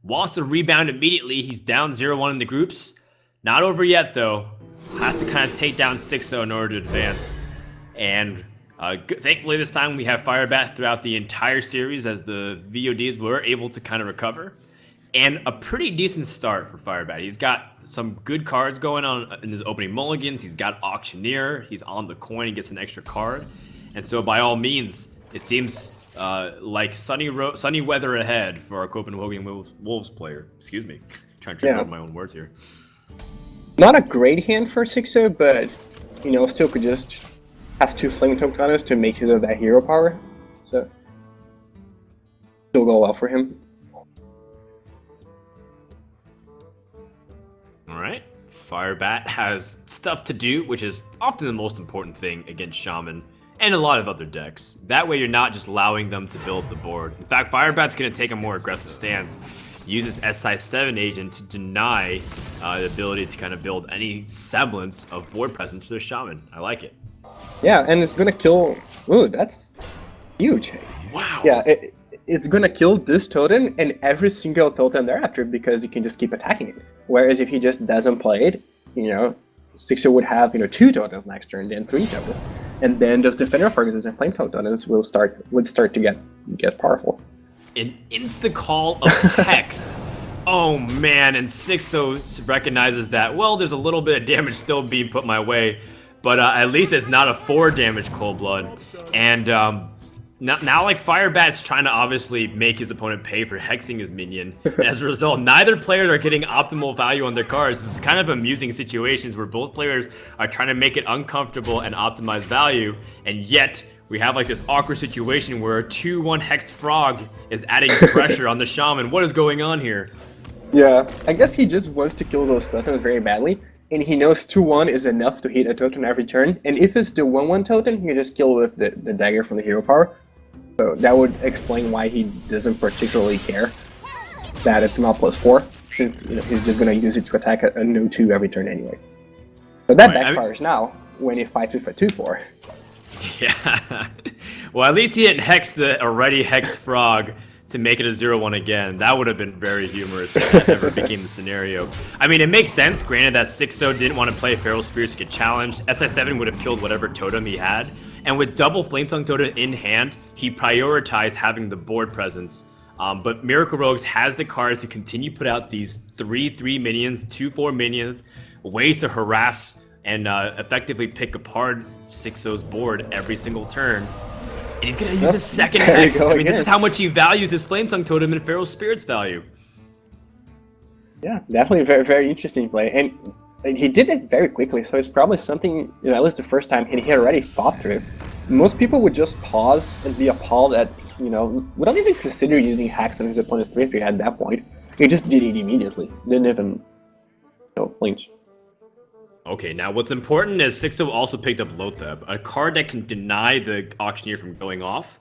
Wants to rebound immediately. He's down 0-1 in the groups. Not over yet, though. Has to kind of take down Xixo in order to advance. And thankfully this time we have Firebat throughout the entire series as the VODs were able to kind of recover. And a pretty decent start for Firebat. He's got some good cards going on in his opening mulligans. He's got Auctioneer. He's on the coin. He gets an extra card. And so by all means, it seems like sunny weather ahead for our Copenhagen Wolves player. Excuse me. Trying to remember my own words here. Not a great hand for Xixo, but you know, still could just has 2 Flame Tornadoes to make use of that hero power. So still go well for him. Alright, Firebat has stuff to do, which is often the most important thing against Shaman and a lot of other decks. That way you're not just allowing them to build the board. In fact, Firebat's going to take a more aggressive stance, use his SI7 agent to deny the ability to kind of build any semblance of board presence for their Shaman. I like it. Yeah, and it's going to kill... Ooh, that's huge. Wow. Yeah, it's going to kill this totem and every single totem thereafter because you can just keep attacking it. Whereas if he just doesn't play it, you know, Xixo would have, you know, 2 totems next turn, then 3 totems. And then those Defender Focuses and Flame totems would start to get powerful. An insta-call of Hex. Oh man, and Xixo recognizes that, well, there's a little bit of damage still being put my way, but at least it's not a 4 damage Cold Blood. And now like Firebat's trying to obviously make his opponent pay for hexing his minion. And as a result, neither players are getting optimal value on their cards. This is kind of amusing situations where both players are trying to make it uncomfortable and optimize value, and yet we have like this awkward situation where a 2-1 Hexed Frog is adding pressure on the Shaman. What is going on here? Yeah, I guess he just wants to kill those totems very badly, and he knows 2-1 is enough to hit a totem every turn, and if it's the 1-1 totem, he can just kill with the dagger from the hero power. So that would explain why he doesn't particularly care that it's not +4, since you know, he's just going to use it to attack a no 2 every turn anyway. But that backfires now when he fights with a 2-4. Yeah. Well, at least he didn't hex the already hexed frog to make it a 0-1 again. That would have been very humorous if that ever became the scenario. I mean, it makes sense, granted that Xixo didn't want to play Feral Spirit to get challenged. SI7 would have killed whatever totem he had. And with double Flame Tongue Totem in hand, he prioritized having the board presence. But Miracle Rogues has the cards to continue to put out these 3/3 minions, 2/4 minions, ways to harass and effectively pick apart Xixo's board every single turn. And he's going to use his second hex. I mean, this is how much he values his Flame Tongue Totem and Feral Spirit's value. Yeah, definitely very, very interesting play. And he did it very quickly, so it's probably something, you know, at least the first time, he had already thought through. Most people would just pause and be appalled at, you know, wouldn't even consider using hacks on his opponent's 3-3 at that point. He just did it immediately. Didn't even, you know, flinch. Okay, now what's important is Xixo also picked up Lotheb, a card that can deny the Auctioneer from going off,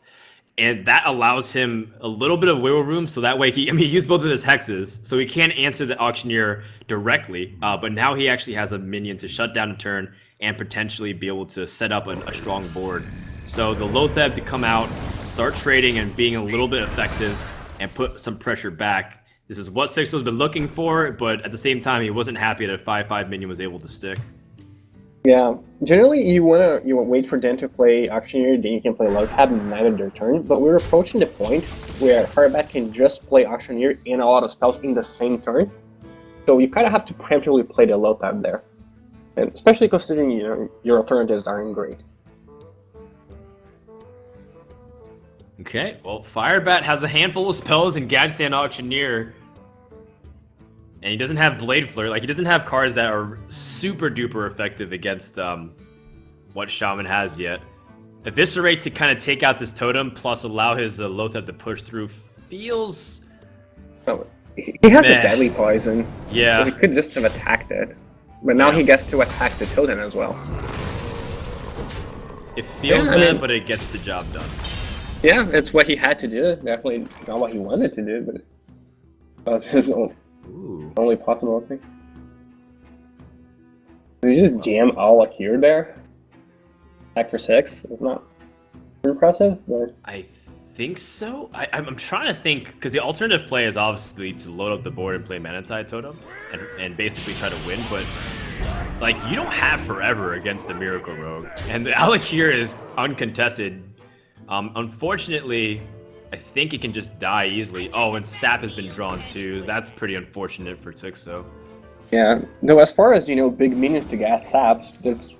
and that allows him a little bit of wiggle room, so that way he used both of his hexes, so he can't answer the Auctioneer directly, but now he actually has a minion to shut down a turn and potentially be able to set up a strong board. So the Lotheb to come out, start trading and being a little bit effective, and put some pressure back. This is what Xixo's been looking for, but at the same time, he wasn't happy that a 5/5 minion was able to stick. Yeah, generally you wanna wait for them to play Auctioneer, then you can play Lotheb in either their turn. But we're approaching the point where Firebat can just play Auctioneer and a lot of spells in the same turn. So you kind of have to preemptively play the Lotheb there, and especially considering your alternatives aren't great. Okay, well, Firebat has a handful of spells in Gadget and Auctioneer. And he doesn't have Blade Flare. Like, he doesn't have cards that are super duper effective against what Shaman has yet. Eviscerate to kind of take out this totem, plus allow his Lotheb to push through, feels... Oh, he has a deadly poison, yeah. So he could just have attacked it. But now he gets to attack the totem as well. It feels bad, but it gets the job done. Yeah, it's what he had to do. Definitely not what he wanted to do, but it was his only possible thing. Did he just jam all here there? Attack for 6? It's not impressive, but... I think so. I'm trying to think, because the alternative play is obviously to load up the board and play Manatide Totem and basically try to win, but like you don't have forever against the Miracle Rogue, and the Alec here is uncontested. Unfortunately, I think it can just die easily. Oh, and Sap has been drawn too. That's pretty unfortunate for Xixo. Yeah, no, as far as, big minions to get Sap, that's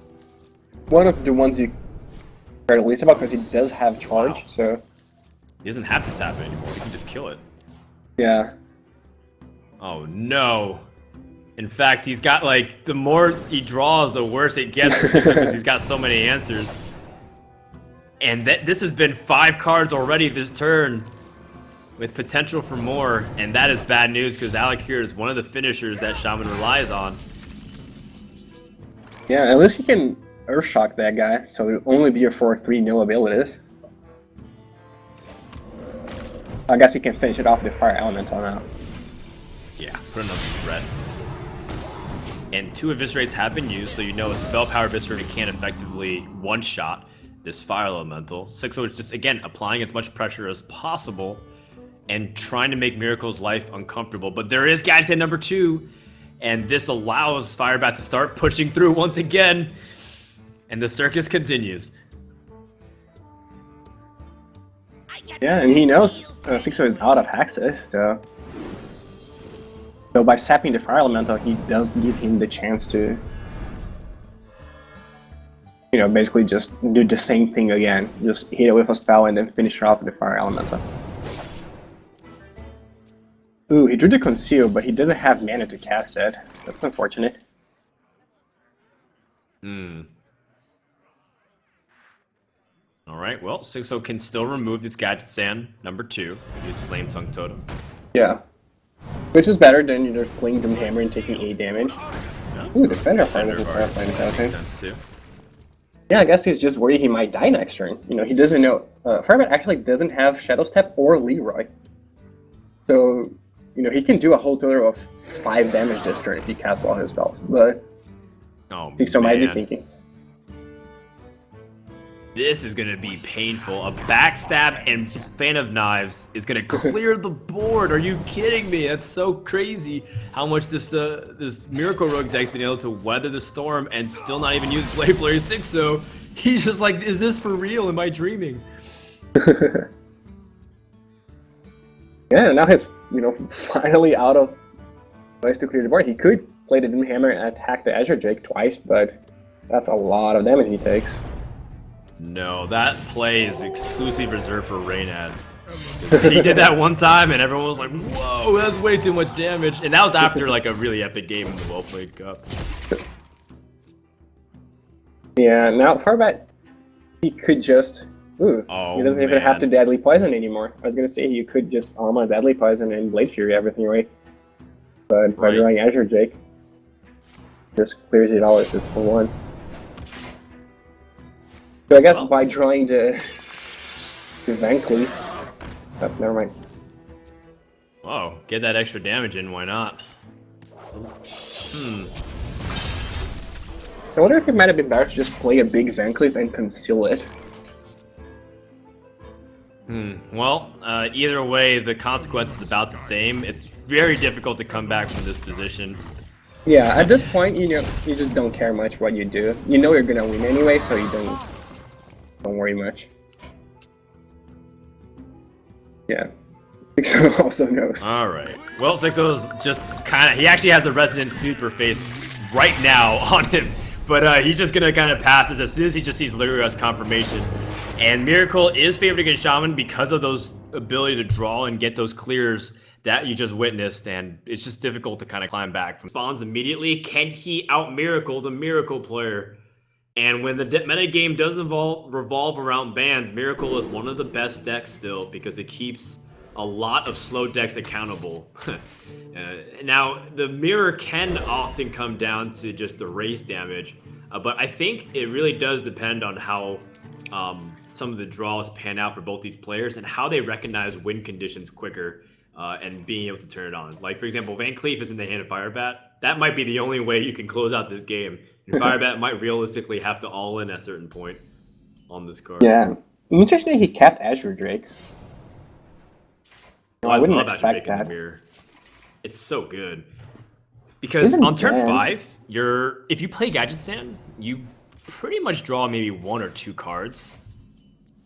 one of the ones you care the least about because he does have charge, so... He doesn't have to Sap it anymore, he can just kill it. Yeah. Oh no. In fact, he's got like, the more he draws, the worse it gets for Xixo because he's got so many answers. And this has been 5 cards already this turn, with potential for more, and that is bad news because Alec here is one of the finishers that Shaman relies on. Yeah, at least he can Earthshock that guy, so it'll only be a 4/3 no abilities. I guess he can finish it off with the Fire Elemental now. Yeah, put another threat. And 2 Eviscerates have been used, so you know a Spell Power Eviscerate can effectively one-shot this Fire Elemental. Xixo is just, again, applying as much pressure as possible and trying to make Miracle's life uncomfortable. But there is Gadget at number 2, and this allows Firebat to start pushing through once again. And the circus continues. Yeah, and he knows Xixo is out of Hexes, so by sapping the Fire Elemental, he does give him the chance to, basically just do the same thing again. Just hit it with a spell and then finish it off with the Fire Elemental. Ooh, he drew the Conceal, but he doesn't have mana to cast it. That's unfortunate. Alright, well, Xixo can still remove this Gadget Sand, number 2, its Flame Tongue Totem. Yeah. Which is better than just playing Doomhammer and taking 8 damage. Ooh, Defender Fire doesn't start playing that thing. Makes sense too. Yeah, I guess he's just worried he might die next turn. He doesn't know. Firebat actually doesn't have Shadow Step or Leroy. So, he can do a whole total of 5 damage this turn if he casts all his spells. But Xixo might be thinking. This is going to be painful. A Backstab and Fan of Knives is going to clear the board. Are you kidding me? That's so crazy how much this Miracle Rogue deck's been able to weather the storm and still not even use Blade Flurry Xixo. He's just like, is this for real? Am I dreaming? Yeah, now he's, finally out of ways to clear the board. He could play the Doomhammer and attack the Azure Drake twice, but that's a lot of damage he takes. No, that play is exclusively reserved for Reynad. He did that one time and everyone was like, whoa, that's way too much damage. And that was after like a really epic game in the Well Played Cup. Yeah, now Firebat, he could just... Ooh, he doesn't even have to Deadly Poison anymore. I was going to say you could just Armor Deadly Poison and Blade Fury everything away. But by drawing Azure Drake, just clears it all if it's for 1. So I guess by drawing the Van Cleef... Oh, never mind. Whoa, get that extra damage in, why not? I wonder if it might have been better to just play a big Van Cleef and conceal it. Well, either way, the consequence is about the same. It's very difficult to come back from this position. Yeah, at this point, you just don't care much what you do. You know you're gonna win anyway, so you don't worry much. Yeah. Xixo also knows. Alright. Well, Xixo's just kind of... He actually has the Resident Sleeper face right now on him. But he's just going to kind of pass this as soon as he just sees Lyria's confirmation. And Miracle is favored against Shaman because of those ability to draw and get those clears that you just witnessed. And it's just difficult to kind of climb back from spawns immediately. Can he out-Miracle the Miracle player? And when the meta game does revolve around bans, Miracle is one of the best decks still because it keeps a lot of slow decks accountable. Now, the mirror can often come down to just the race damage, but I think it really does depend on how some of the draws pan out for both these players and how they recognize win conditions quicker and being able to turn it on. Like, for example, Van Cleef is in the hand of Firebat. That might be the only way you can close out this game. And Firebat might realistically have to all in at a certain point on this card. Yeah. Interesting he kept Azure Drake. Oh, I I wouldn't love Azure expect Drake in the that. mirror. It's so good. Because Even on turn then- 5, if you play Gadget Stand, you pretty much draw maybe 1 or 2 cards.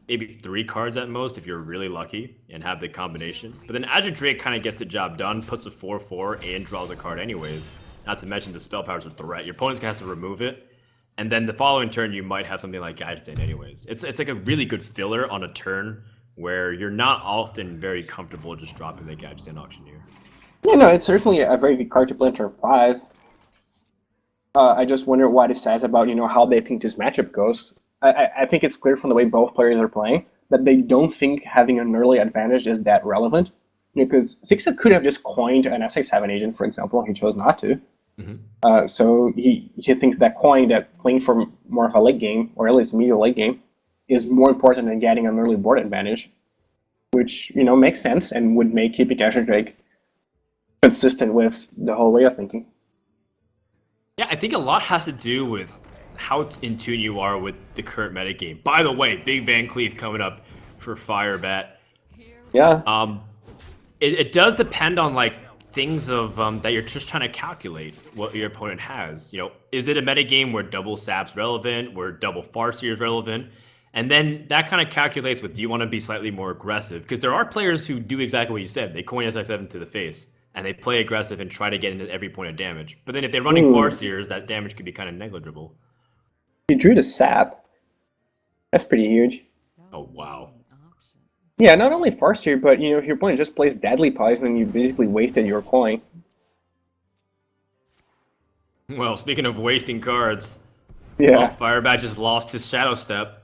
Maybe 3 cards at most if you're really lucky and have the combination. But then Azure Drake kind of gets the job done, puts a 4/4 and draws a card anyways. Not to mention the spell power's a threat. Your opponent's gonna have to remove it. And then the following turn you might have something like Gadget Stand anyways. It's like a really good filler on a turn where you're not often very comfortable just dropping the Gadget Stand Auctioneer. Yeah, no, it's certainly a very good card to play in turn 5. I just wonder what it says about, how they think this matchup goes. I think it's clear from the way both players are playing that they don't think having an early advantage is that relevant. Because Xixo could have just coined an SX7 agent, for example, and he chose not to. So he thinks that coin, that playing for more of a late game, or at least medium late game, is more important than getting an early board advantage, which makes sense and would make keeping Azure Drake consistent with the whole way of thinking. Yeah, I think a lot has to do with how in tune you are with the current metagame. By the way, big Van Cleef coming up for Firebat. Yeah. It does depend on like things of that you're just trying to calculate what your opponent has. Is it a metagame where double sap's relevant, where double Farseer is relevant? And then that kind of calculates with, do you want to be slightly more aggressive? Because there are players who do exactly what you said. They coin SI7 to the face, and they play aggressive and try to get into every point of damage. But then if they're running Farseers, that damage could be kind of negligible. He drew the sap. That's pretty huge. Oh, wow. Yeah, not only Farseer, but if your opponent just plays Deadly Poison, you basically wasted your coin. Well, speaking of wasting cards, Yeah. Firebat just lost his Shadow Step.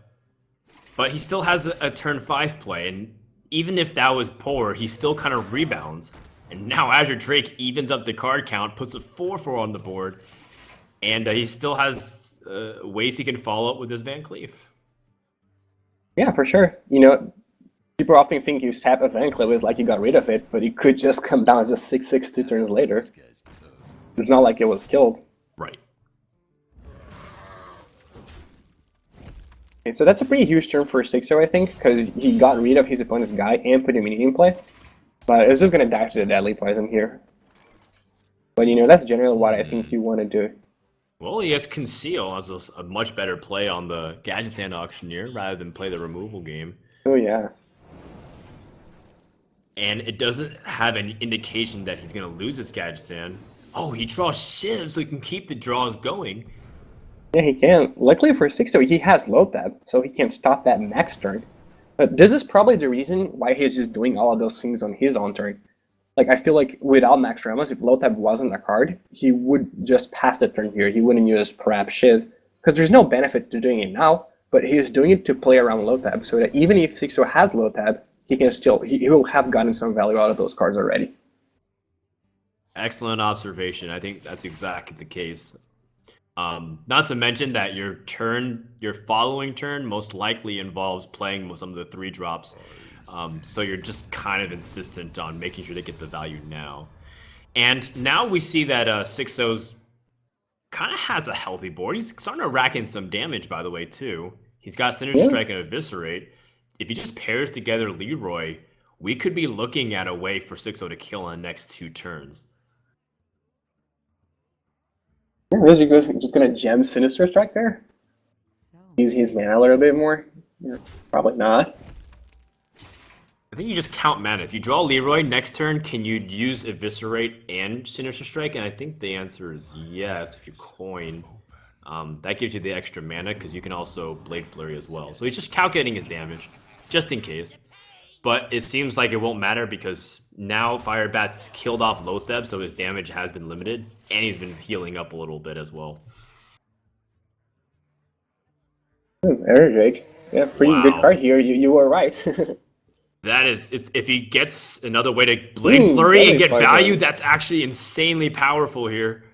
But he still has a turn 5 play, and even if that was poor, he still kind of rebounds. And now Azure Drake evens up the card count, puts a 4/4 on the board, and he still has ways he can follow up with his Van Cleef. Yeah, for sure. People often think you sap a Van Cleef is like you got rid of it, but it could just come down as a 6/6 2 turns later. It's not like it was killed. Right. Okay, so that's a pretty huge turn for Xixo, I think, because he got rid of his opponent's guy and put him in play. But it's just going to die to the Deadly Poison here. But, that's generally what I think you want to do. Well, he has Conceal as a much better play on the Gadget Stand Auctioneer rather than play the removal game. Oh, yeah. And it doesn't have any indication that he's going to lose his Gadget Stand. Oh, he draws Shiv so he can keep the draws going. Yeah, he can. Luckily for Xixo, he has low tab, so he can stop that next turn. But this is probably the reason why he's just doing all of those things on his own turn. Like, I feel like without Naxxramas, if low tab wasn't a card, he would just pass the turn here. He wouldn't use perhaps Shiv, because there's no benefit to doing it now, but he's doing it to play around low tab, so that even if Xixo has low tab, he can still, he will have gotten some value out of those cards already. Excellent observation. I think that's exactly the case. Not to mention that your following turn most likely involves playing some of the 3 drops. So you're just kind of insistent on making sure they get the value now. And now we see that Xixo's kind of has a healthy board. He's starting to rack in some damage, by the way, too. He's got Sinister Strike and Eviscerate. If he just pairs together Leroy, we could be looking at a way for Xixo to kill on the next 2 turns. Is he just going to gem Sinister Strike there? Use his mana a little bit more? Yeah, probably not. I think you just count mana. If you draw Leroy, next turn, can you use Eviscerate and Sinister Strike? And I think the answer is yes, if you coin. That gives you the extra mana, because you can also Blade Flurry as well. So he's just calculating his damage, just in case. But it seems like it won't matter, because now Firebat's killed off Lotheb, so his damage has been limited, and he's been healing up a little bit as well. Azure Drake. Yeah, pretty good card here. You were right. That is, if he gets another way to Blade Flurry and get value, that's actually insanely powerful here.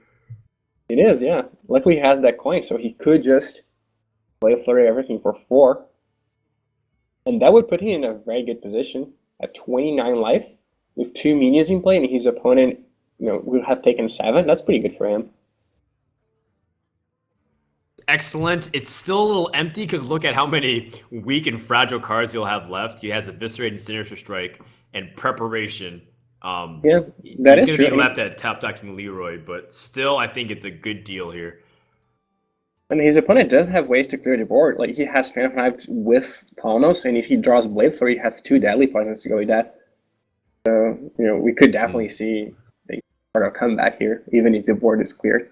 It is, yeah. Luckily he has that coin, so he could just Blade Flurry everything for 4. And that would put him in a very good position at 29 life, with 2 minions in play, and his opponent, will have taken 7. That's pretty good for him. Excellent. It's still a little empty because look at how many weak and fragile cards he'll have left. He has Eviscerate and Sinister Strike, and preparation. Yeah, that is he's true. going to be left at top decking Leroy, but still, I think it's a good deal here. And his opponent does have ways to clear the board. Like, he has Phantom Knives with Paunos, and if he draws Blade Flurry, he has 2 Deadly Poisons to go with that. So, we could definitely see a comeback here, even if the board is cleared.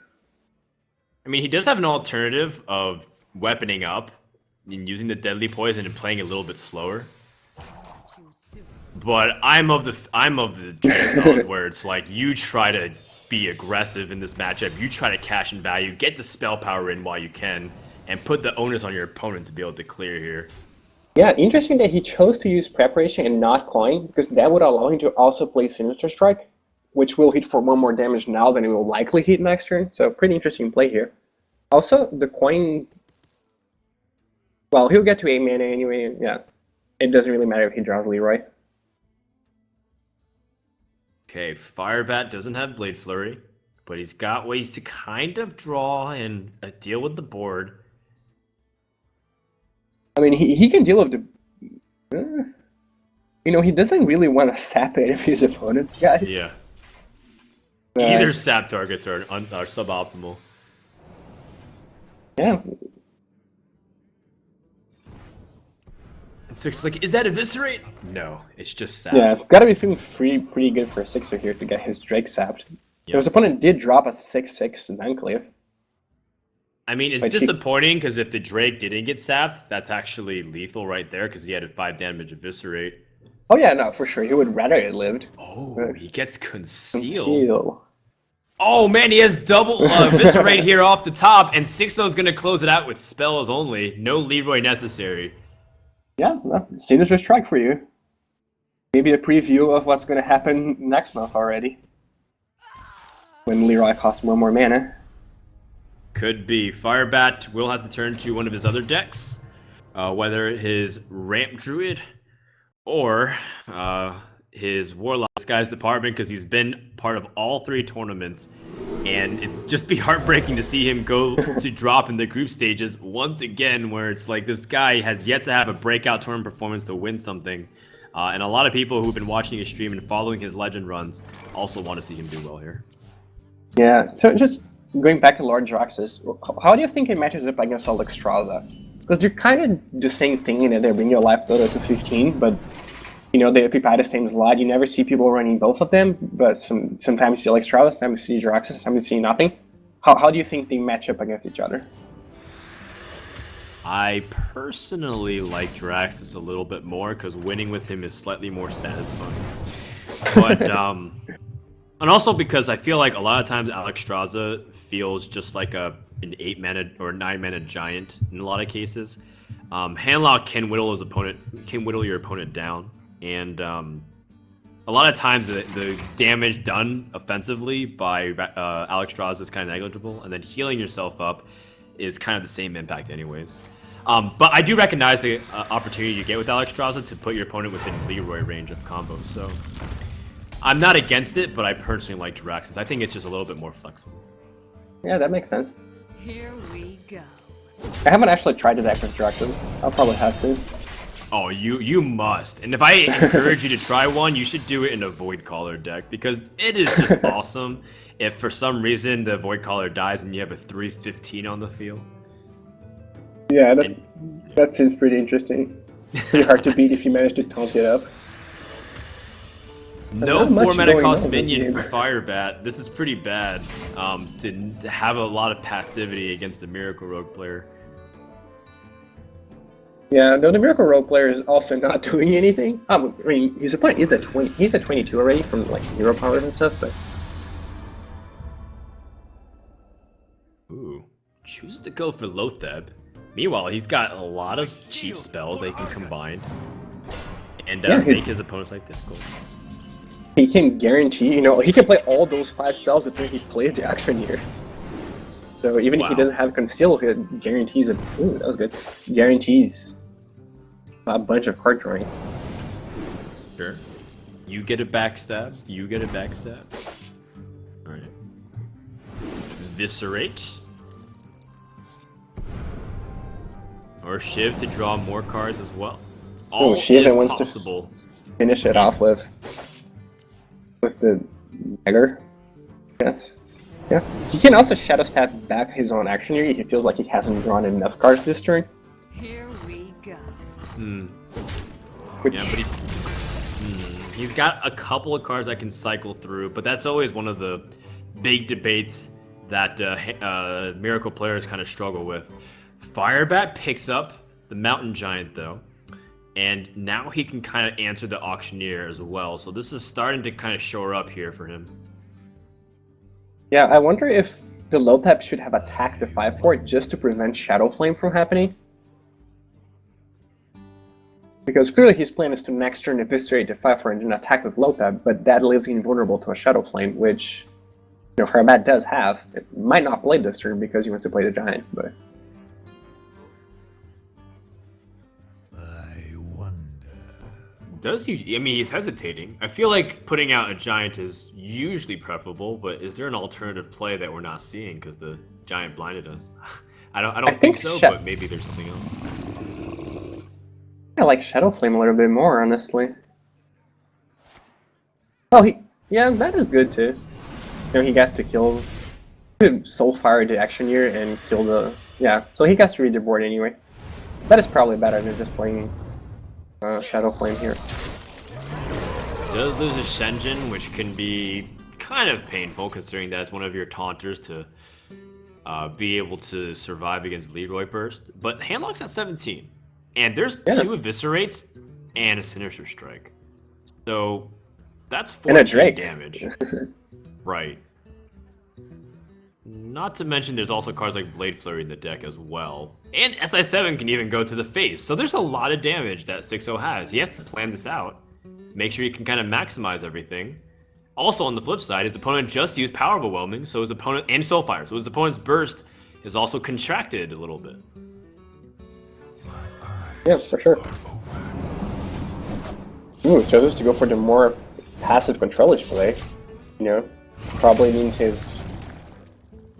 I mean, he does have an alternative of weaponing up and using the Deadly Poison and playing a little bit slower. But I'm of the train of thought where it's like, you try to be aggressive in this matchup, you try to cash in value, get the spell power in while you can, and put the onus on your opponent to be able to clear here. Yeah, interesting that he chose to use Preparation and not Coin, because that would allow him to also play Sinister Strike, which will hit for 1 more damage now than it will likely hit next turn. So pretty interesting play here. Also, the Coin, well, he'll get to 8 mana anyway, and yeah, it doesn't really matter if he draws Leroy. Okay, Firebat doesn't have Blade Flurry, but he's got ways to kind of draw and deal with the board. I mean, he can deal with the... he doesn't really want to sap any of his opponents, guys. Yeah. Either sap targets are suboptimal. Yeah. Six like, is that Eviscerate? No, it's just sap. Yeah, it's got to be feeling pretty good for a 6er here to get his Drake sapped. Yep. His opponent did drop a 6/6 Enclave. I mean, it's disappointing because if the Drake didn't get sapped, that's actually lethal right there because he had a 5 damage Eviscerate. Oh yeah, no, for sure. He would rather it lived. Oh, he gets Conceal. Conceal. Oh man, he has double Eviscerate here off the top, and Xixo's going to close it out with spells only. No Leroy necessary. Yeah, well, Sinister Strike for you. Maybe a preview of what's going to happen next month already. When Leroy costs 1 more mana. Could be. Firebat will have to turn to one of his other decks. Whether his Ramp Druid or his Warlock Skies Department, because he's been part of all 3 tournaments. And it's just be heartbreaking to see him go to drop in the group stages once again, where it's like this guy has yet to have a breakout tournament performance to win something. And a lot of people who've been watching his stream and following his legend runs also want to see him do well here. Yeah, so just going back to Lord Draxus, how do you think it matches up against Alexstrasza? Because they're kind of the same thing in that they bring your life total to 15, but they occupy the same slot. You never see people running both of them, but sometimes you see Alexstrasza, sometimes you see Draxus, sometimes you see nothing. How do you think they match up against each other? I personally like Draxus a little bit more because winning with him is slightly more satisfying. But and also because I feel like a lot of times Alexstrasza feels just like an 8 mana or 9 mana giant in a lot of cases. Handlock can whittle your opponent down, and a lot of times the damage done offensively by Alexstrasza is kind of negligible, and then healing yourself up is kind of the same impact anyways. But I do recognize the opportunity you get with Alexstrasza to put your opponent within Leroy range of combos, so I'm not against it, but I personally like Draxus. I think it's just a little bit more flexible. Yeah, that makes sense. Here we go. I haven't actually tried the deck with Draxus. I'll probably have to. Oh, you must. And if I encourage you to try one, you should do it in a Void Caller deck, because it is just awesome if for some reason the Void Caller dies and you have a 3/15 on the field. Yeah, that seems pretty interesting. Pretty hard to beat if you manage to taunt it up. No 4 mana cost minion for Firebat. This is pretty bad to have a lot of passivity against a Miracle Rogue player. Yeah, no, the Miracle Rogue player is also not doing anything. I mean, his opponent is at 20. He's at 22 already from like hero power and stuff, but. Ooh, chooses to go for Lotheb. Meanwhile, he's got a lot of cheap spells they can combine and make his opponent's life difficult. He can guarantee, he can play all those 5 spells the turn he plays the action here. So even if he doesn't have Conceal, he guarantees ooh, that was good. Guarantees a bunch of card drawing. Sure. You get a backstab. You get a backstab. Alright. Viscerate. Or Shiv to draw more cards as well. All Shiv is wants possible. finish it off with the dagger. Yes. Yeah. He can also shadow step back his own action here if he feels like he hasn't drawn enough cards this turn. Here we go. Which, Yeah, but he's got a couple of cards that can cycle through, but that's always one of the big debates that Miracle players kind of struggle with. Firebat picks up the Mountain Giant, though, and now he can kind of answer the Auctioneer as well, so this is starting to kind of shore up here for him. yeah, I wonder if the low tap should have attacked the 5/4 just to prevent Shadow Flame from happening. Because clearly his plan is to next turn eviscerate the 5/4 and then attack with low tap, but that leaves him vulnerable to a Shadow Flame, which Firebat does have. It might not play this turn because he wants to play the Giant, but... I wonder. Does he? I mean, he's hesitating. I feel like putting out a Giant is usually preferable, but is there an alternative play that we're not seeing because the Giant blinded us? I don't think so, but maybe there's something else. I like Shadow Flame a little bit more, honestly. Oh, yeah, that is good too. He gets to kill, Soulfire the Actioneer and kill the, so he gets to read the board anyway. That is probably better than just playing Shadow Flame here. Does lose a Shenzhen, which can be kind of painful considering that's one of your taunters to be able to survive against Leroy Burst. But Handlock's at 17. And there's 2 Eviscerates and a Sinister Strike. So that's 14 damage. Right. Not to mention there's also cards like Blade Flurry in the deck as well. And SI7 can even go to the face. So there's a lot of damage that Xixo has. He has to plan this out. Make sure he can kind of maximize everything. Also on the flip side, his opponent just used Power Overwhelming, so his opponent and Soulfire. So his opponent's burst is also contracted a little bit. Yeah, for sure. Chooses to go for the more passive controlish play. Probably means he's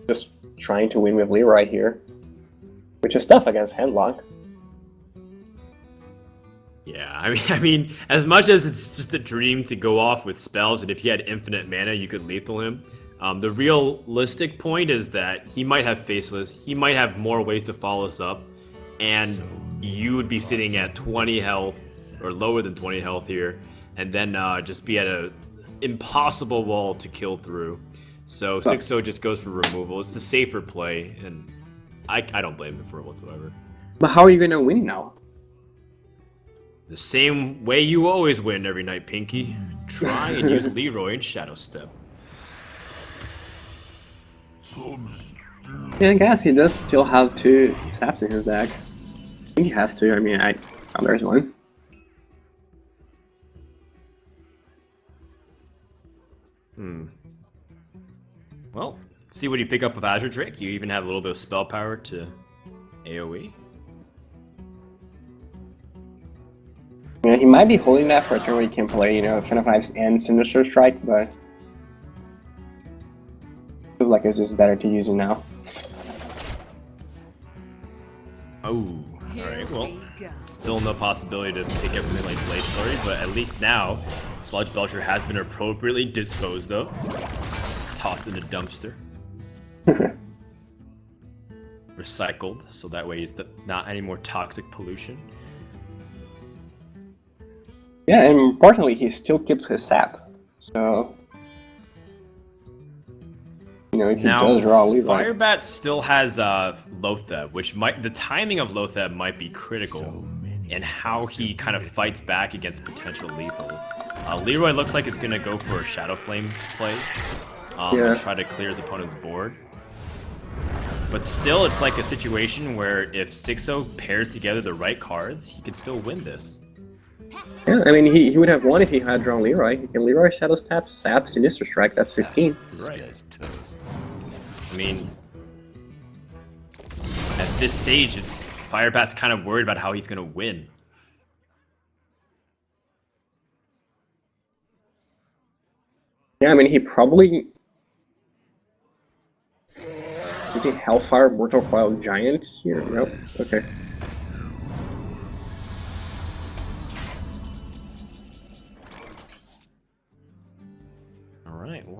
just trying to win with Leroy here, which is tough against Handlock. Yeah, I mean, as much as it's just a dream to go off with spells, and if you had infinite mana, you could lethal him. The realistic point is that he might have Faceless, he might have more ways to follow us up, and you would be sitting at 20 health, or lower than 20 health here, and then just be at a impossible wall to kill through. So Xixo just goes for removal. It's the safer play, and I don't blame him for it whatsoever. But how are you gonna win now? The same way you always win every night, Pinky. Try and use Leroy and Shadow Step. Yeah, I guess he does still have 2 saps in his deck. I think he has to. I mean, there's one. Well, see what you pick up with Azure Drake. You even have a little bit of spell power to AoE. Yeah, he might be holding that for a turn where he can play, Fin of Knives and Sinister Strike, but feels like it's just better to use him now. Oh, alright, well, still no possibility to pick up something like Blade Flurry, but at least now, Sludge Belcher has been appropriately disposed of. Tossed in a dumpster. Recycled, so that way he's not any more toxic pollution. Yeah, and importantly, he still keeps his sap. So, if he does draw a Leroy. Firebat still has Lotheb, which the timing of Lotheb might be critical in how he kind of fights back against potential lethal. Leroy looks like it's going to go for a Shadow Flame play. And try to clear his opponent's board. But still, it's like a situation where if Xixo pairs together the right cards, he could still win this. Yeah, I mean, he would have won if he had drawn Leroy. He can Leroy, Shadow Step, Sap, Sinister Strike, that's 15. Right. I mean, at this stage, Firebat's kind of worried about how he's going to win. Yeah, I mean, he probably... Is he Hellfire Mortal Coil Giant here? Nope. Okay.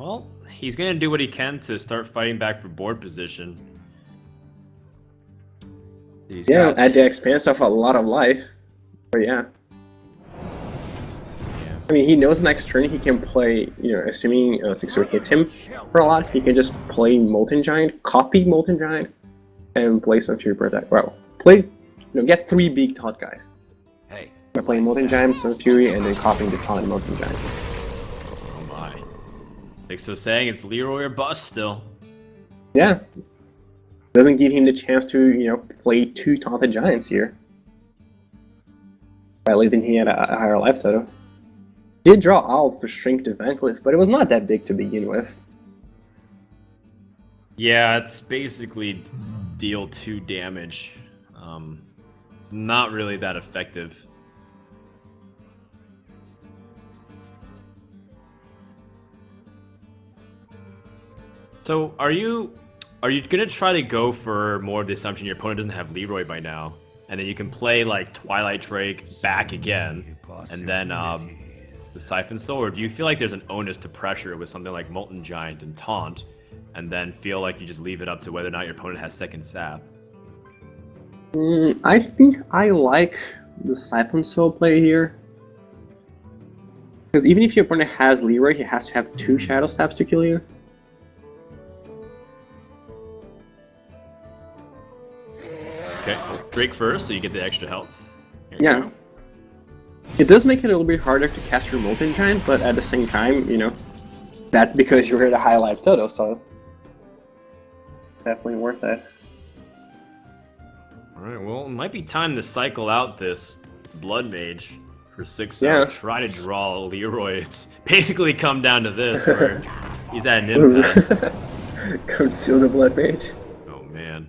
Well, he's gonna do what he can to start fighting back for board position. Yeah, at the expense of a lot of life. But yeah. I mean, he knows next turn he can play, you know, assuming Xixo hits him for a lot, he can just play Molten Giant, copy Molten Giant, and play some Fury Protect. Well, get 3 big taunt guys. Hey. By playing Molten Giant, some Fury, and then copying the taunt Molten Giant. Oh my. Xixo saying it's Leroy or bust still. Yeah. Doesn't give him the chance to, you know, play 2 taunted Giants here. By leaving he had a higher life total. Did draw out to shrink the Van Cliff, but it was not that big to begin with. Yeah, it's basically deal 2 damage. Not really that effective. So are you gonna try to go for more of the assumption your opponent doesn't have Leroy by now, and then you can play like Twilight Drake back again, and then the Siphon Soul, or do you feel like there's an onus to pressure with something like Molten Giant and Taunt, and then feel like you just leave it up to whether or not your opponent has second sap? I think I like the Siphon Soul play here. Because even if your opponent has Leroy, he has to have 2 Shadow Stabs to kill you. Okay, Drake first, so you get the extra health. Yeah. It does make it a little bit harder to cast your Molten Giant, but at the same time, you know, that's because you're at a high life total, so definitely worth it. Alright, well, it might be time to cycle out this Blood Mage for Xixo. Yeah. Try to draw Leroy. It's basically come down to this, where he's at an impasse. Conceal the Blood Mage. Oh, man.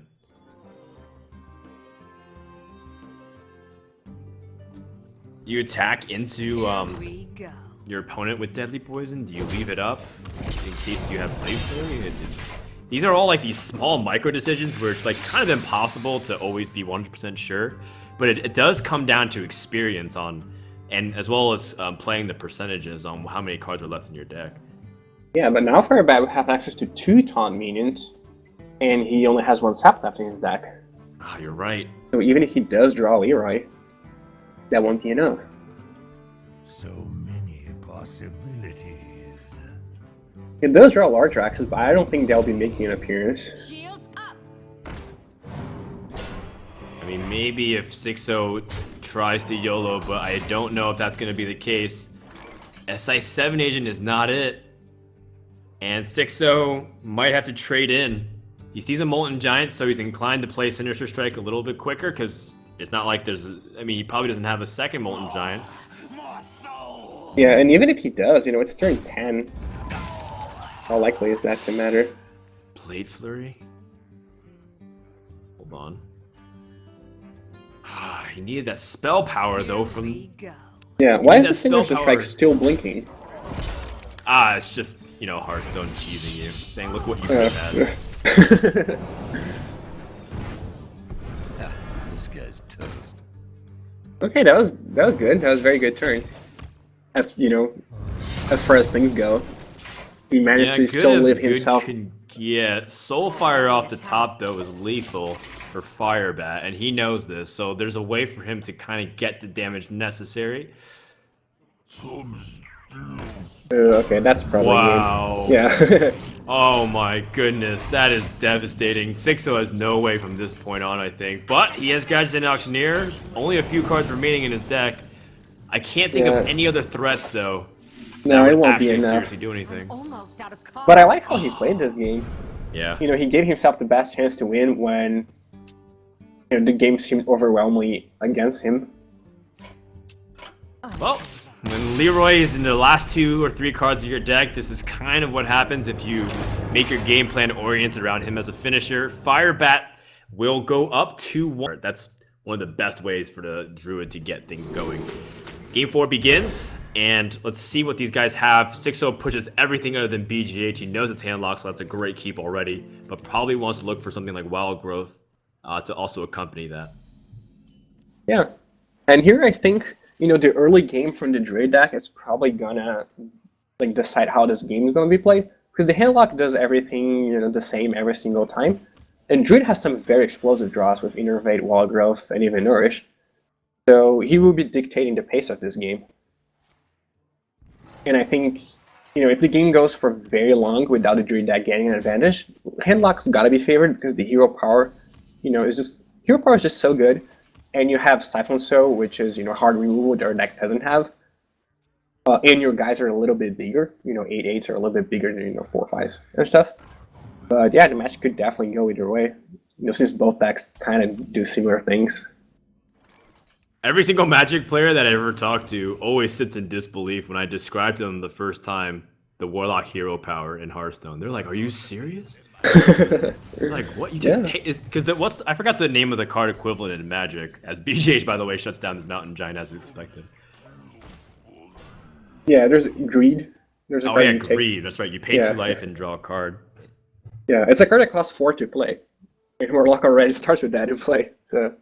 Do you attack into Here we go. your opponent with Deadly Poison? Do you leave it up in case you have Blade Flurry? These are all like these small micro decisions where it's like kind of impossible to always be 100% sure, but it does come down to experience on, and as well as playing the percentages on how many cards are left in your deck. Yeah, but now Firebat will have access to 2 taunt minions, and he only has 1 sap left in his deck. Ah, you're right. So even if he does draw Leroy, that won't be enough. So many possibilities. It does draw large axes, but I don't think they'll be making an appearance. Shields up. I mean, maybe if Xixo tries to YOLO, but I don't know if that's going to be the case. SI7 agent is not it. And Xixo might have to trade in. He sees a Molten Giant, so he's inclined to play Sinister Strike a little bit quicker, because it's not like there's... I mean, he probably doesn't have a second Molten Giant. Yeah, and even if he does, you know, it's turn 10. How likely is that to matter? Blade Flurry? Hold on. He needed that spell power, though, Here from... we go. Yeah, why need is that the spell Sinister power. Strike still blinking? It's just, you know, Hearthstone teasing you, saying, look what you could have had. This guy's toast. Okay, that was good. That was a very good turn. As you know, as far as things go, he managed to good still as live good himself. can get. Soulfire off the top, though, is lethal for Firebat, and he knows this, so there's a way for him to kind of get the damage necessary. Okay, that's probably Wow. good. Yeah. Oh my goodness, that is devastating. Xixo has no way from this point on, I think. But he has Gadget Auctioneer, only a few cards remaining in his deck. I can't think of any other threats, though. No, that it would won't be actually enough. seriously do anything. Almost out of cards. But I like how he played this game. Yeah. You know, he gave himself the best chance to win when you know, the game seemed overwhelmingly against him. Well, when Leroy is in the last 2 or 3 cards of your deck, this is kind of what happens if you make your game plan oriented around him as a finisher. Firebat will go up 2-1. That's one of the best ways for the Druid to get things going. Game 4 begins, and let's see what these guys have. Xixo pushes everything other than BGH. He knows it's handlocked, so that's a great keep already, but probably wants to look for something like Wild Growth to also accompany that. Yeah. And here I think, you know, the early game from the Druid deck is probably gonna like decide how this game is gonna be played. because the handlock does everything the same every single time, and Druid has some very explosive draws with Innervate, Wall Growth, and even Nourish. So he will be dictating the pace of this game. And I think if the game goes for very long without the Druid deck getting an advantage, handlock's gotta be favored because the hero power, hero power is just so good, and you have Siphon Soul, which is hard removal that our deck doesn't have. And your guys are a little bit bigger. 8/8s are a little bit bigger than 4/5s and stuff. But yeah, the match could definitely go either way. Since both decks kind of do similar things. Every single Magic player that I ever talked to always sits in disbelief when I describe to them the first time the Warlock hero power in Hearthstone. They're like, "Are you serious?" They're like, "What? You just pay?" Because I forgot the name of the card equivalent in Magic. As BGH, by the way, shuts down this Mountain Giant as expected. Yeah, there's Greed. There's a card Greed. That's right. You pay 2 life and draw a card. Yeah, it's a card that costs 4 to play. And Warlock already starts with that in play. So,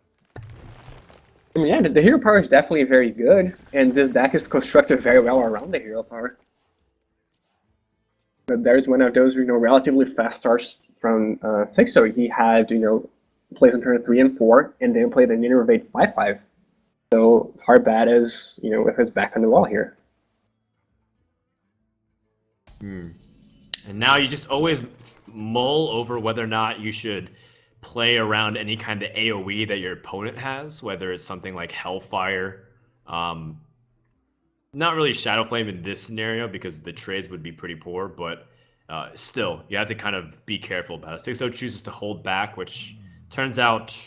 yeah, the hero power is definitely very good, and this deck is constructed very well around the hero power. But there's one of those, relatively fast starts from Xixo. He had, plays on turn 3 and 4, and then played an Innervate 5/5. So Firebat is, with his back on the wall here. And now you just always mull over whether or not you should play around any kind of AoE that your opponent has, whether it's something like Hellfire. Not really Shadow Flame in this scenario because the trades would be pretty poor, but still, you have to kind of be careful about it. Xixo chooses to hold back, which turns out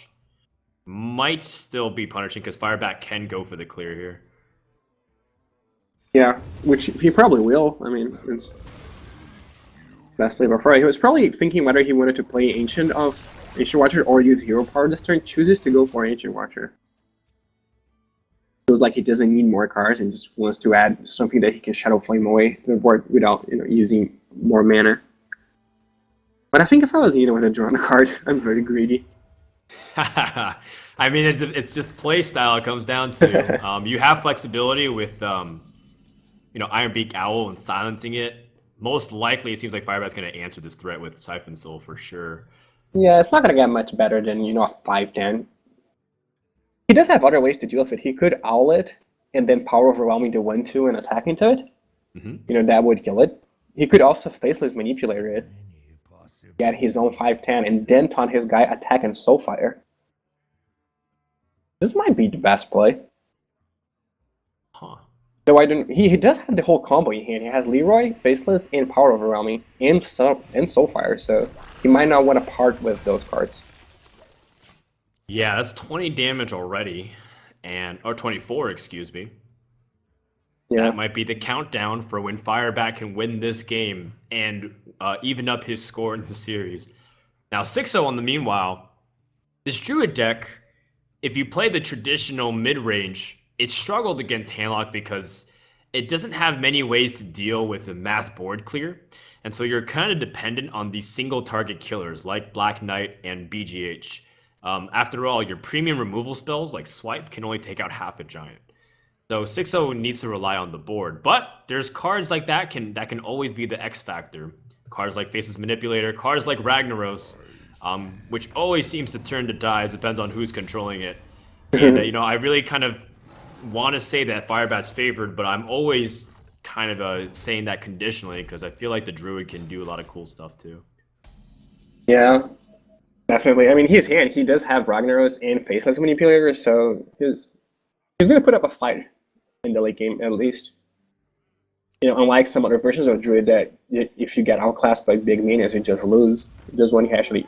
might still be punishing because Firebat can go for the clear here. Yeah, which he probably will. I mean, it's best play by far. He was probably thinking whether he wanted to play Ancient Watcher or use Hero Power this turn. Chooses to go for Ancient Watcher. Feels like he doesn't need more cards and just wants to add something that he can Shadow Flame away to the board without using more mana. But I think if I was with a drawn card, I'm very greedy. I mean, it's just play style. It comes down to you have flexibility with Ironbeak Owl and silencing it. Most likely, it seems like Firebat's going to answer this threat with Siphon Soul for sure. Yeah, it's not going to get much better than a 5/10. He does have other ways to deal with it. He could Owl it and then Power Overwhelming to 1/2 and attack into it. That would kill it. He could also Faceless Manipulator it, get his own 5/10, and then taunt his guy attack and Soulfire. This might be the best play. Huh. So he does have the whole combo in hand. He has Leroy, Faceless, and Power Overwhelming, and Soulfire, so he might not want to part with those cards. Yeah, that's 20 damage already, or 24, excuse me. Yeah. That might be the countdown for when Firebat can win this game and even up his score in the series. Now, Xixo, on the meanwhile, this Druid deck, if you play the traditional mid-range, it struggled against Handlock because it doesn't have many ways to deal with a mass board clear. And so you're kind of dependent on these single target killers like Black Knight and BGH. After all, your premium removal spells like Swipe can only take out half a giant. So Xixo needs to rely on the board. But there's cards like that can always be the X factor. Cards like Faceless Manipulator, cards like Ragnaros, which always seems to turn to dies, depends on who's controlling it. And I really kind of want to say that Firebat's favored, but I'm always kind of saying that conditionally because I feel like the Druid can do a lot of cool stuff too. Yeah, definitely. I mean, his hand, he does have Ragnaros and Faceless Manipulator, so he's going to put up a fight in the late game at least. Unlike some other versions of Druid that if you get outclassed by big minions, you just lose. This one he actually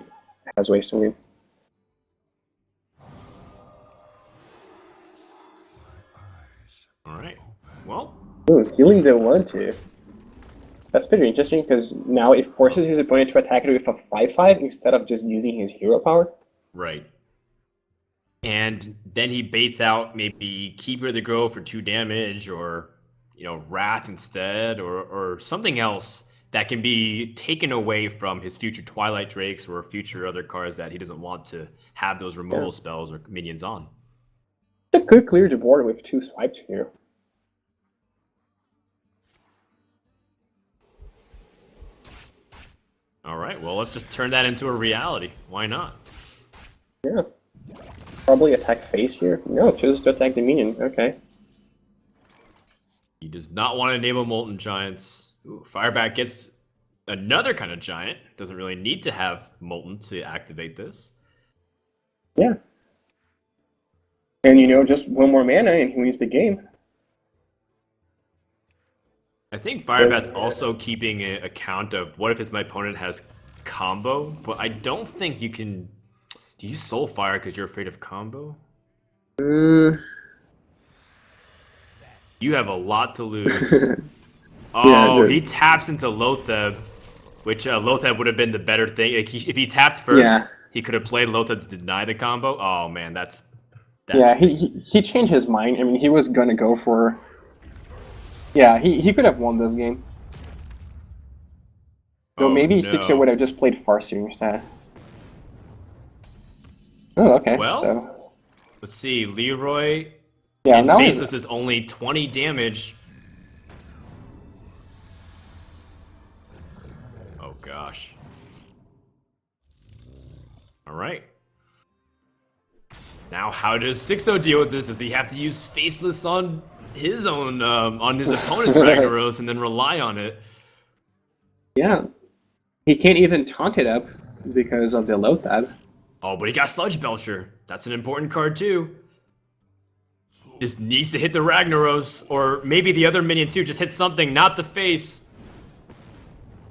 has ways to win. Alright, well. Ooh, healing the 1/2. That's pretty interesting because now it forces his opponent to attack it with a 5/5 instead of just using his hero power. Right. And then he baits out maybe Keeper of the Grove for 2 damage or, Wrath instead or something else that can be taken away from his future Twilight Drakes or future other cards that he doesn't want to have those removal spells or minions on. It could clear the board with 2 swipes here. All right, well, let's just turn that into a reality. Why not? Yeah. Probably attack face here. No, chooses to attack the minion. Okay. He does not want to enable Molten Giants. Ooh, Firebat gets another kind of giant. Doesn't really need to have Molten to activate this. Yeah. And you know, just one more mana and he wins the game. I think Firebat's also keeping a account of what if his my opponent has combo, but I don't think you can. Do you soul fire because you're afraid of combo? You have a lot to lose. Oh, he taps into Lotheb, which Lotheb would have been the better thing. Like if he tapped first, he could have played Lotheb to deny the combo. Oh man, that's yeah. He changed his mind. I mean, he was gonna go for. Yeah, he could have won this game. So maybe Xixo would have just played Farseer instead. Oh, okay. Well, so let's see, Leroy. yeah, and now baseless is only 20 damage. Oh gosh. All right. Now, how does Xixo deal with this? Does he have to use faceless on his own, on his opponent's Ragnaros, and then rely on it? Yeah, he can't even taunt it up because of the Lotheb. Oh, but he got Sludge Belcher. That's an important card too. Just needs to hit the Ragnaros, or maybe the other minion too. Just hit something, not the face.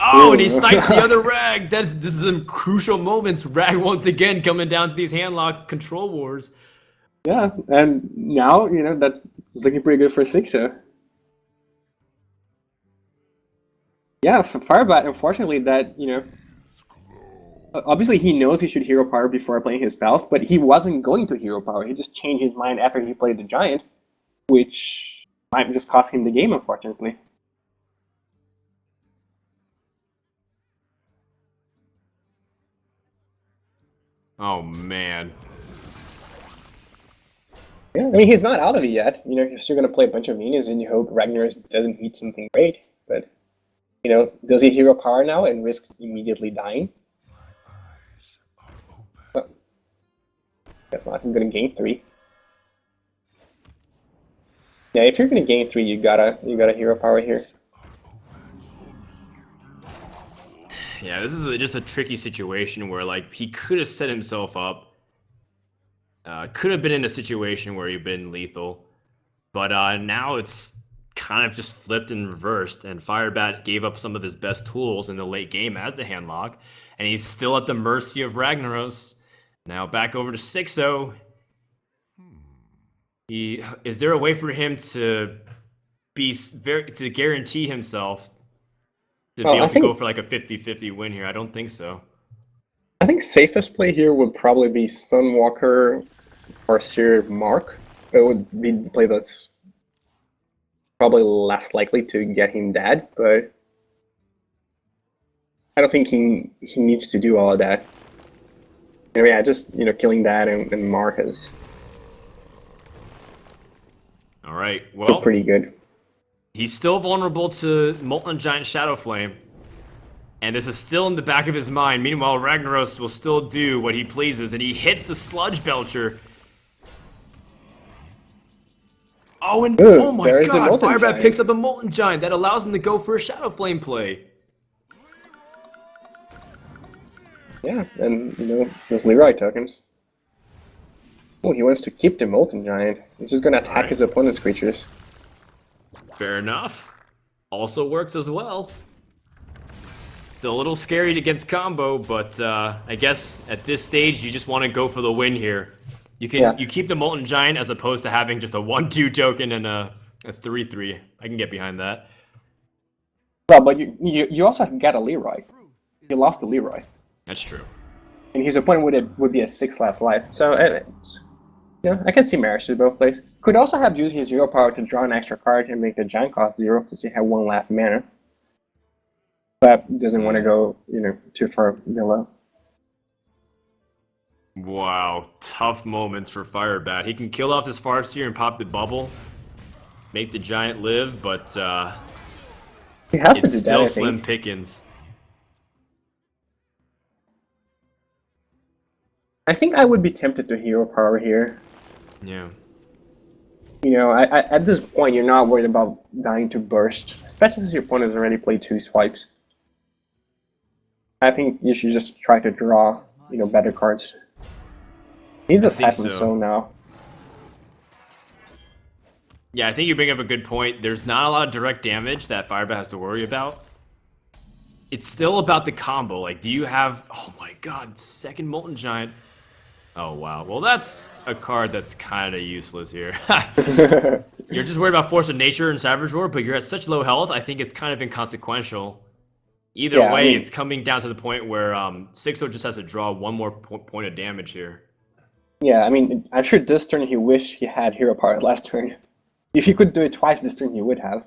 Oh, and he snipes the other Rag. This is some crucial moments. Rag once again coming down to these handlock control wars. Yeah, and now, you know, that is looking pretty good for Xixo. Yeah, for Firebat, unfortunately, that, you know, obviously he knows he should hero power before playing his spells, but he wasn't going to hero power. He just changed his mind after he played the Giant, which might just cost him the game, unfortunately. Oh, man. Yeah, I mean, he's not out of it yet. You know, he's still going to play a bunch of minions, and you hope Ragnaros doesn't hit something great. But, you know, does he hero power now and risk immediately dying? Oh. Guess not. He's going to gain 3. Yeah, if you're going to gain 3, you gotta hero power here. Yeah, this is just a tricky situation where, like, he could have set himself up. Could have been in a situation where he'd been lethal. But now it's kind of just flipped and reversed. And Firebat gave up some of his best tools in the late game as the handlock. And he's still at the mercy of Ragnaros. Now back over to Xixo. Is there a way for him to guarantee himself to be able to go for like a 50-50 win here? I don't think so. I think safest play here would probably be Sunwalker or Seer Mark. It would be the play that's probably less likely to get him dead, but I don't think he needs to do all of that. And yeah, just, you know, killing that and Mark is all right. Well, pretty good. He's still vulnerable to Molten Giant Shadow Flame. And this is still in the back of his mind. Meanwhile, Ragnaros will still do what he pleases, and he hits the Sludge Belcher. Oh, and oh my god, Firebat picks up a Molten Giant. That allows him to go for a Shadow Flame play. Yeah, and, you know, those Leroy tokens. Oh, he wants to keep the Molten Giant. He's just going to attack his opponent's creatures. Fair enough. Also works as well. It's a little scary against combo, but I guess at this stage you just want to go for the win here. You keep the Molten Giant as opposed to having just a 1/2 token and a 3/3. I can get behind that. Well, but you also got a Leroy. You lost to Leroy. That's true. And his opponent would be at 6 last life. So you know, I can see marriage to both plays. Could also have used his hero power to draw an extra card and make the Giant cost 0 since he had 1 left mana. But doesn't want to go, you know, too far below. Wow, tough moments for Firebat. He can kill off this Farseer and pop the bubble, make the Giant live, but he has to do it's that, still I slim think. pickings. I think I would be tempted to hero power here. Yeah. You know, at this point, you're not worried about dying to burst, especially since your opponent has already played 2 swipes. I think you should just try to draw, you know, better cards. Needs a Siphon Soul now. Yeah, I think you bring up a good point. There's not a lot of direct damage that Firebat has to worry about. It's still about the combo. Like, do you have... Oh my god, second Molten Giant. Oh wow. Well, that's a card that's kind of useless here. You're just worried about Force of Nature and Savage Roar, but you're at such low health, I think it's kind of inconsequential. Either way, I mean, it's coming down to the point where Xixo just has to draw one more point of damage here. Yeah, I mean, I'm sure this turn he wished he had hero power last turn. If he could do it twice this turn, he would have.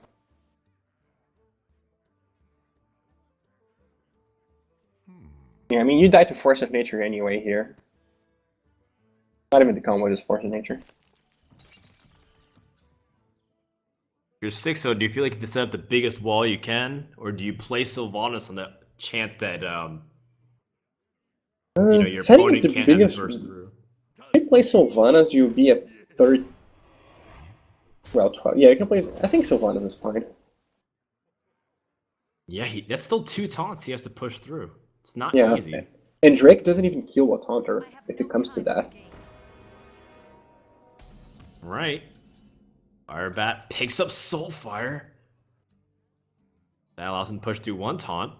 Yeah, I mean, you died to Force of Nature anyway here. Not even the combo, just Force of Nature. You're Xixo, do you feel like you have to set up the biggest wall you can? Or do you play Sylvanas on the chance that you know, your opponent can't have it burst through? If you play Sylvanas, you'll be at 3rd. Well, 12. Yeah, you can play... I think Sylvanas is fine. Yeah, that's still 2 taunts he has to push through. It's not easy. And Drake doesn't even kill a taunter if it comes to that. Right. Firebat picks up Soulfire. That allows him to push through 1 taunt.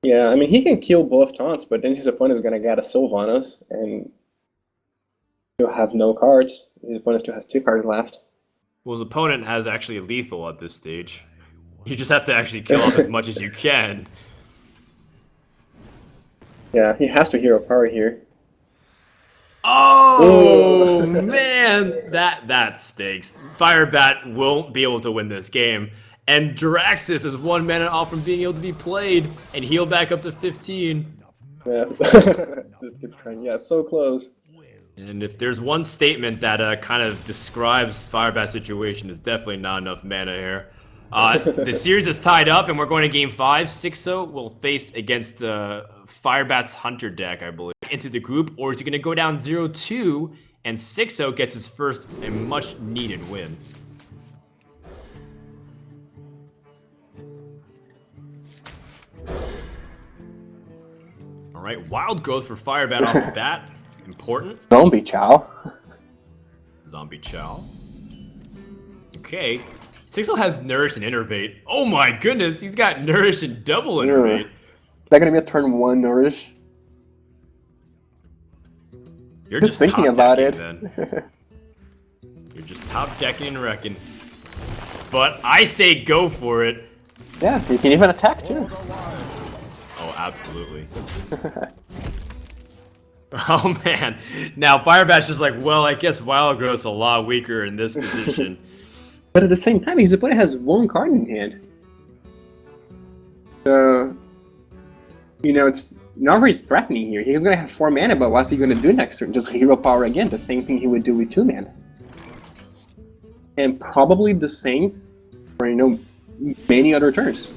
Yeah, I mean, he can kill both taunts, but then his opponent is going to get a Sylvanas, and he'll have no cards. His opponent still has 2 cards left. Well, his opponent has actually lethal at this stage. You just have to actually kill off as much as you can. Yeah, he has to hero power here. Oh, man! That stinks. Firebat won't be able to win this game. And Draxus is 1 mana off from being able to be played and heal back up to 15. Yeah, this good trend. Yeah, so close. And if there's one statement that kind of describes Firebat's situation, it's definitely not enough mana here. The series is tied up, and we're going to Game 5. Xixo will face against Firebat's Hunter deck, I believe, into the group, or is he going to go down 0-2, and Xixo gets his first and much-needed win. All right, Wild Growth for Firebat off the bat. Important. Zombie Chow. Zombie Chow. Okay. Xixo has Nourish and Innervate. Oh my goodness, he's got Nourish and double Innervate. Is that gonna be a turn 1 Nourish? You're just thinking about it. Then. You're just top decking and wrecking. But I say go for it. Yeah, you can even attack too. Oh, absolutely. Oh man. Now Firebat's just like, well, I guess Wild Growth's a lot weaker in this position. But at the same time, his opponent has 1 card in hand. So, you know, it's not very threatening here. He's going to have 4 mana, but what's he going to do next turn? Just hero power again, the same thing he would do with 2 mana. And probably the same for, you know, many other turns.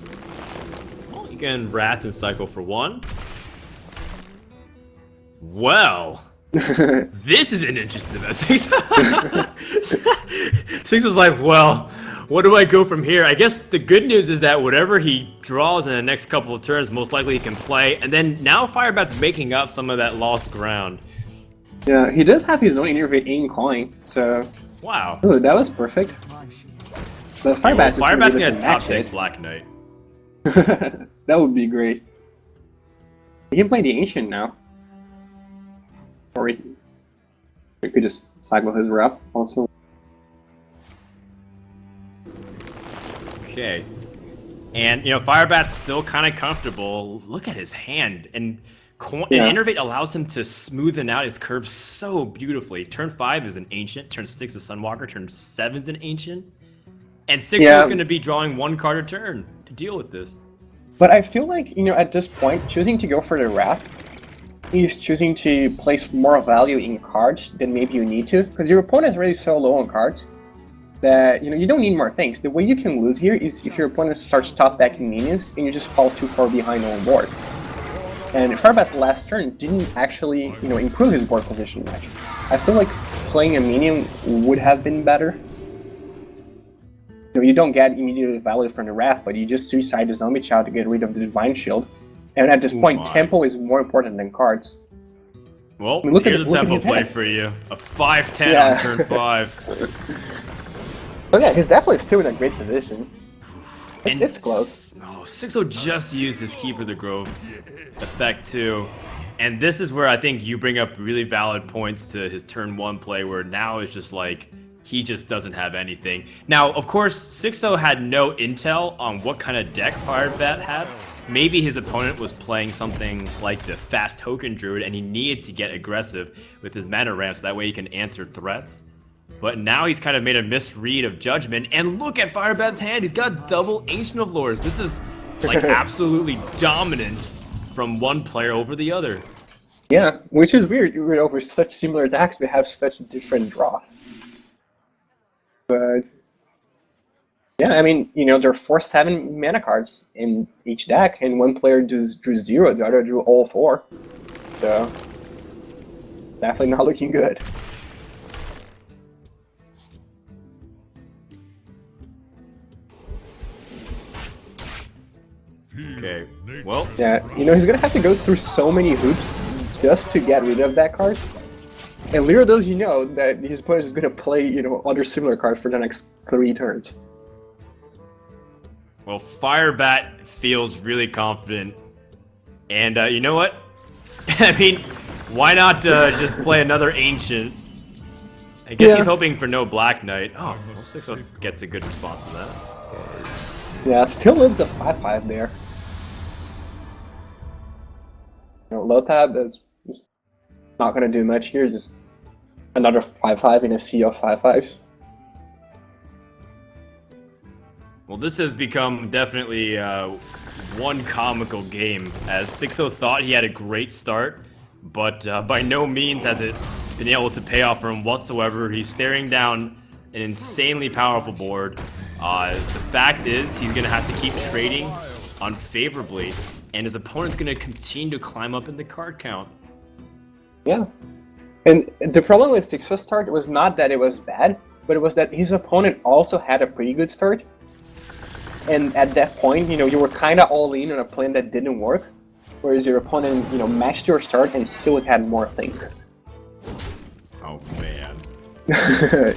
Well, you can Wrath and cycle for 1. Well... This is an interesting message. Six was like, well, what do I go from here? I guess the good news is that whatever he draws in the next couple of turns, most likely he can play. And then now Firebat's making up some of that lost ground. Yeah, he does have his own Innervate in coin, so... Wow. Ooh, that was perfect. But Firebat's gonna top deck Black Knight. That would be great. He can play the Ancient now. Or he could just cycle his rep also. Okay. And, you know, Firebat's still kind of comfortable. Look at his hand. And Innervate allows him to smoothen out his curves so beautifully. Turn 5 is an Ancient. Turn 6 is Sunwalker. Turn 7 is an Ancient. And 6 is going to be drawing 1 card a turn to deal with this. But I feel like, you know, at this point, choosing to go for the Wrath, he's choosing to place more value in cards than maybe you need to, because your opponent is already so low on cards that, you know, you don't need more things. The way you can lose here is if your opponent starts top decking minions and you just fall too far behind on board. And Firebat's last turn didn't actually, improve his board position much. I feel like playing a minion would have been better. You don't get immediate value from the Wrath, but you just suicide the Zombie Child to get rid of the Divine Shield. And at this point, tempo is more important than cards. Well, I mean, here's a tempo play for you. A 5-10 on turn 5. But yeah, he's definitely still in a great position. It's close. Oh, Xixo just used his Keeper the Grove effect too. And this is where I think you bring up really valid points to his turn 1 play, where now it's just like, he just doesn't have anything. Now, of course, Xixo had no intel on what kind of deck Firebat had. Maybe his opponent was playing something like the Fast Token Druid, and he needed to get aggressive with his mana ramp so that way he can answer threats. But now he's kind of made a misread of Judgment, and look at Firebat's hand! He's got double Ancient of Lords. This is like absolutely dominant from one player over the other. Yeah, which is weird. Over such similar decks, we have such different draws. But yeah, I mean, there are 4/7 mana cards in each deck, and one player drew 0, the other drew all 4. So definitely not looking good. Okay, well... Yeah, he's gonna have to go through so many hoops just to get rid of that card. And little does he know that his opponent is gonna play, other similar cards for the next 3 turns. Well, Firebat feels really confident. And you know what? I mean, why not just play another Ancient? I guess he's hoping for no Black Knight. Oh, well, Xixo gets a good response to that. Yeah, still lives a 5/5 there. Low tab is not going to do much here, just another 5/5 in a sea of 5/5s. Well, this has become definitely one comical game, as Xixo thought he had a great start, but by no means has it been able to pay off for him whatsoever. He's staring down an insanely powerful board. The fact is, he's going to have to keep trading unfavorably, and his opponent's going to continue to climb up in the card count. Yeah. And the problem with Xixo's start was not that it was bad, but it was that his opponent also had a pretty good start. And at that point, you were kind of all in on a plan that didn't work, whereas your opponent, matched your start and still had more things. Oh, man.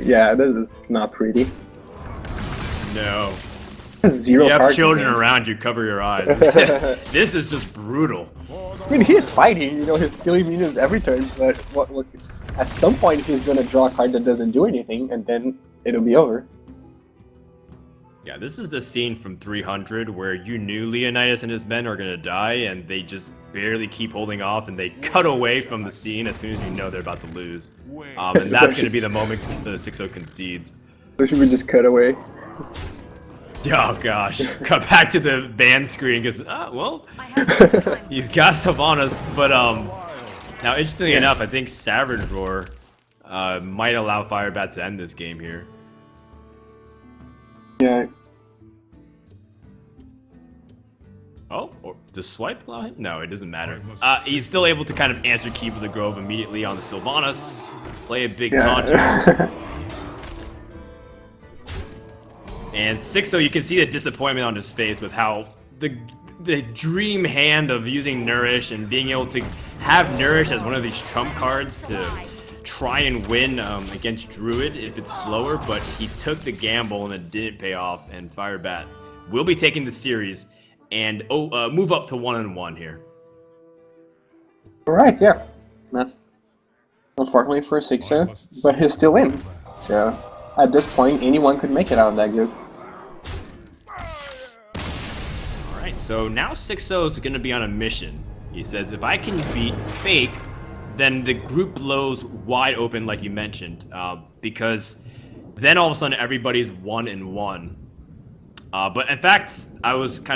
Yeah, this is not pretty. No. 0 you have cards children around you, cover your eyes. This is just brutal. I mean, he's fighting, he's killing minions every turn, but at some point he's gonna draw a card that doesn't do anything, and then it'll be over. Yeah, this is the scene from 300 where you knew Leonidas and his men are gonna die, and they just barely keep holding off, and they cut away from the scene as soon as you know they're about to lose. And that's gonna be the moment the Xixo concedes. So should we just cut away? Oh gosh, cut back to the band screen because, well, he's got Sylvanas, but now interestingly enough, I think Savage Roar might allow Firebat to end this game here. Yeah. Oh, or does Swipe allow him? No, it doesn't matter. He's still able to kind of answer Keeper the Grove immediately on the Sylvanas, play a big taunter. And Xixo, you can see the disappointment on his face with how the dream hand of using Nourish and being able to have Nourish as one of these trump cards to try and win against Druid if it's slower, but he took the gamble and it didn't pay off, and Firebat will be taking the series and move up to 1-1 here. Alright, yeah. That's unfortunately for Xixo, but he'll still win. So at this point, anyone could make it out of that group. So now Xixo is going to be on a mission. He says, if I can beat Fake, then the group blows wide open like you mentioned, because then all of a sudden everybody's 1-1. But in fact, I was kind of